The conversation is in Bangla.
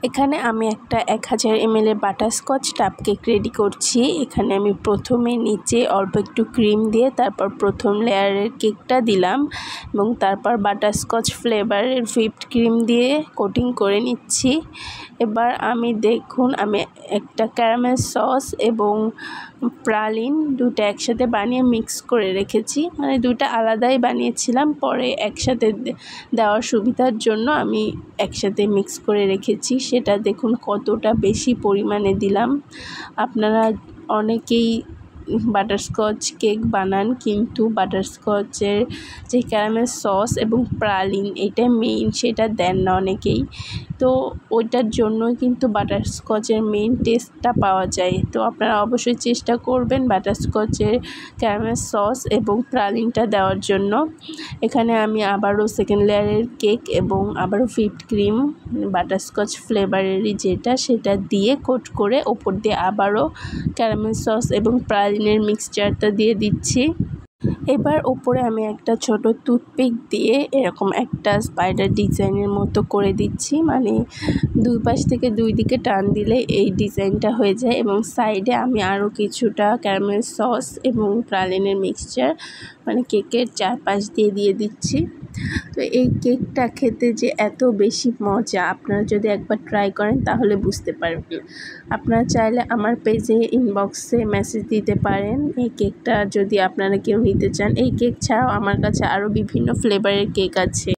এখানে আমি একটা 1000 ml এর বাটারস্কচ টাপ কেক রেডি করছি। এখানে আমি প্রথমে নিচে অল্প একটু ক্রিম দিয়ে তারপর প্রথম লেয়ারের কেকটা দিলাম এবং তারপর বাটারস্কচ ফ্লেভারের হুইপড ক্রিম দিয়ে কোটিং করে নিচ্ছি। এবার দেখুন আমি একটা ক্যারামেল সস এবং প্রালিন দুটো একসাথে বানিয়ে মিক্স করে রেখেছি, মানে দুটো আলাদাই বানিয়েছিলাম, পরে একসাথে দেওয়ার সুবিধার জন্য আমি একসাথে মিক্স করে রেখেছি। সেটা দেখুন কতটা বেশি পরিমাণে দিলাম। আপনারা অনেকেই বাটারস্কচ কেক বানান, কিন্তু বাটারস্কচের যে ক্যারামেল সস এবং প্রালিন এটা মেইন, সেটা দেন না অনেকেই। তো ওইটার জন্য কিন্তু বাটারস্কচের মেইন টেস্টটা পাওয়া যায়। তো আপনারা অবশ্যই চেষ্টা করবেন বাটারস্কচের ক্যারামেল সস এবং প্রালিনটা দেওয়ার জন্য। এখানে আমি আবারও সেকেন্ড লেয়ারের কেক এবং আবারও হুইপড ক্রিম বাটারস্কচ ফ্লেভারেরই সেটা দিয়ে কোট করে ওপর দিয়ে আবারও ক্যারামেল সস এবং প্রালিনের মিক্সচারটা দিয়ে দিচ্ছি। এবার ওপরে আমি একটা ছোট টুথপিক দিয়ে এরকম একটা স্পাইডার ডিজাইনের মতো করে দিচ্ছি, মানে দুই পাশ থেকে দুই দিকে টান দিলে এই ডিজাইনটা হয়ে যায়। এবং সাইডে আমি আরও কিছুটা ক্যারামেল সস এবং প্রালিনের মিক্সচার মানে কেকের চারপাশ দিয়ে দিচ্ছি। তো এই কেকটা খেতে যে এত বেশি মজা, আপনারা যদি একবার ট্রাই করেন তাহলে বুঝতে পারবেন। আপনারা চাইলে আমার পেজে ইনবক্সে মেসেজ দিতে পারেন এই কেকটা যদি আপনারা কেউ নিতে চান। এই কেক ছাড়াও আমার কাছে আরও বিভিন্ন ফ্লেভারের কেক আছে।